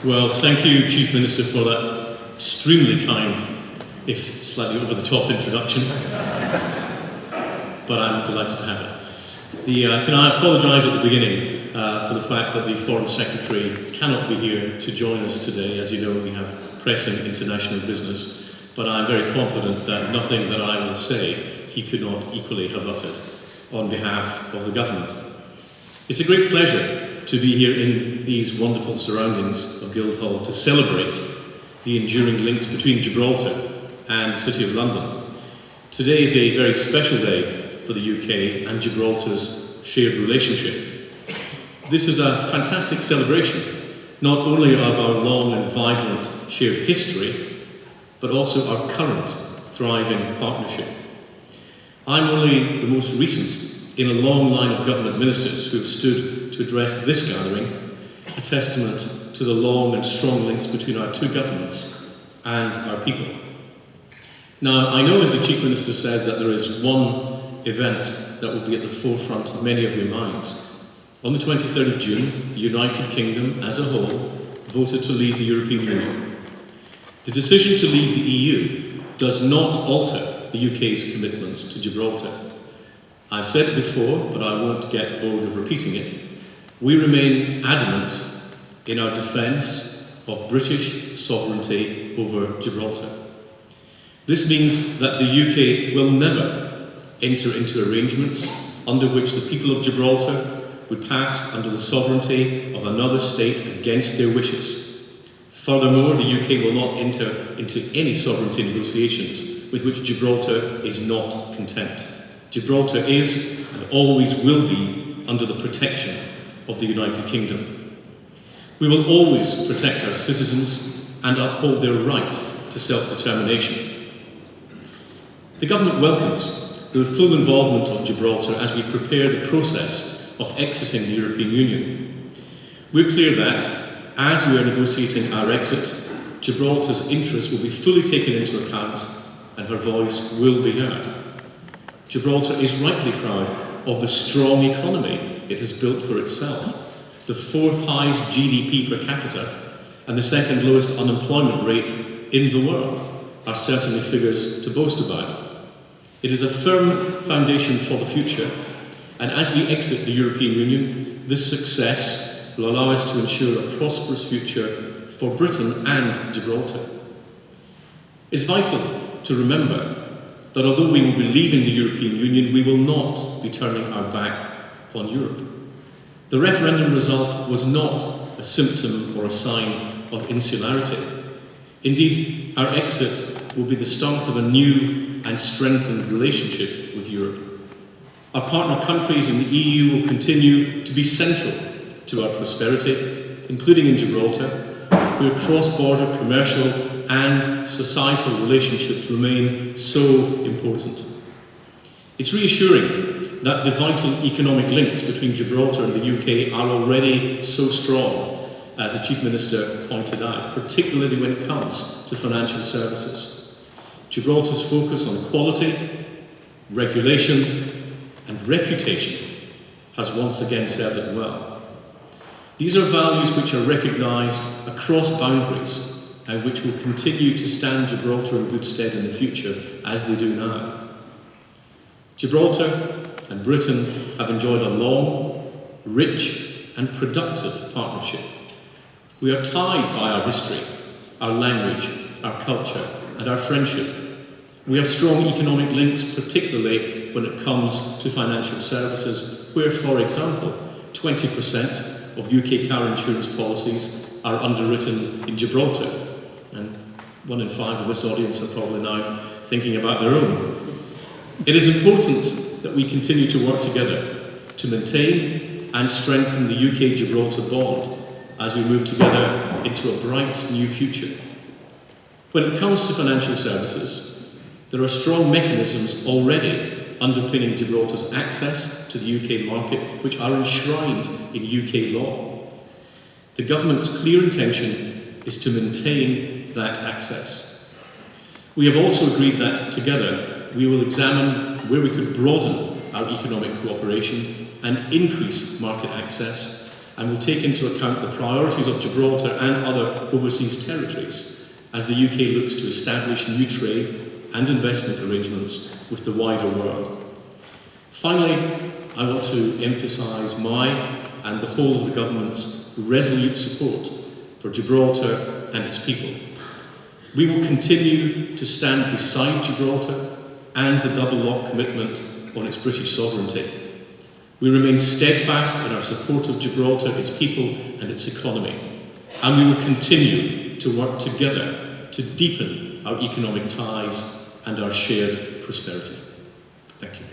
Well, thank you, Chief Minister, for that extremely kind, if slightly over-the-top introduction. But I'm delighted to have it. Can I apologise at the beginning for the fact that the Foreign Secretary cannot be here to join us today. As you know, we have pressing international business, but I'm very confident that nothing that I will say he could not equally have uttered on behalf of the government. It's a great pleasure to be here in these wonderful surroundings of Guildhall to celebrate the enduring links between Gibraltar and the City of London. Today is a very special day for the UK and Gibraltar's shared relationship. This is a fantastic celebration, not only of our long and vibrant shared history, but also our current thriving partnership. I'm only the most recent in a long line of government ministers who have stood to address this gathering, a testament to the long and strong links between our two governments and our people. Now, I know, as the Chief Minister says, that there is one event that will be at the forefront of many of your minds. On the 23rd of June, the United Kingdom as a whole voted to leave the European Union. The decision to leave the EU does not alter the UK's commitments to Gibraltar. I've said it before, but I won't get bored of repeating it. We remain adamant in our defence of British sovereignty over Gibraltar. This means that the UK will never enter into arrangements under which the people of Gibraltar would pass under the sovereignty of another state against their wishes. Furthermore, the UK will not enter into any sovereignty negotiations with which Gibraltar is not content. Gibraltar is and always will be under the protection of the United Kingdom. We will always protect our citizens and uphold their right to self-determination. The government welcomes the full involvement of Gibraltar as we prepare the process of exiting the European Union. We're clear that, as we are negotiating our exit, Gibraltar's interests will be fully taken into account and her voice will be heard. Gibraltar is rightly proud of the strong economy it has built for itself, the fourth highest GDP per capita and the second lowest unemployment rate in the world are certainly figures to boast about. It is a firm foundation for the future, and as we exit the European Union, this success will allow us to ensure a prosperous future for Britain and Gibraltar. It's vital to remember that although we will be leaving the European Union, we will not be turning our back on Europe. The referendum result was not a symptom or a sign of insularity. Indeed, our exit will be the start of a new and strengthened relationship with Europe. Our partner countries in the EU will continue to be central to our prosperity, including in Gibraltar, where cross-border commercial and societal relationships remain so important. It's reassuring that the vital economic links between Gibraltar and the UK are already so strong, as the Chief Minister pointed out, particularly when it comes to financial services. Gibraltar's focus on quality, regulation and reputation has once again served it well. These are values which are recognised across boundaries and which will continue to stand Gibraltar in good stead in the future, as they do now. Gibraltar and Britain have enjoyed a long, rich and productive partnership. We are tied by our history, our language, our culture and our friendship. We have strong economic links, particularly when it comes to financial services, where, for example, 20% of UK car insurance policies are underwritten in Gibraltar. And 1 in 5 of this audience are probably now thinking about their own. It is important that we continue to work together to maintain and strengthen the UK-Gibraltar bond as we move together into a bright new future. When it comes to financial services, there are strong mechanisms already underpinning Gibraltar's access to the UK market, which are enshrined in UK law. The government's clear intention is to maintain that access. We have also agreed that together we will examine where we could broaden our economic cooperation and increase market access and will take into account the priorities of Gibraltar and other overseas territories as the UK looks to establish new trade and investment arrangements with the wider world. Finally, I want to emphasise my and the whole of the government's resolute support for Gibraltar and its people. We will continue to stand beside Gibraltar and the double lock commitment on its British sovereignty. We remain steadfast in our support of Gibraltar, its people and its economy, and we will continue to work together to deepen our economic ties and our shared prosperity. Thank you.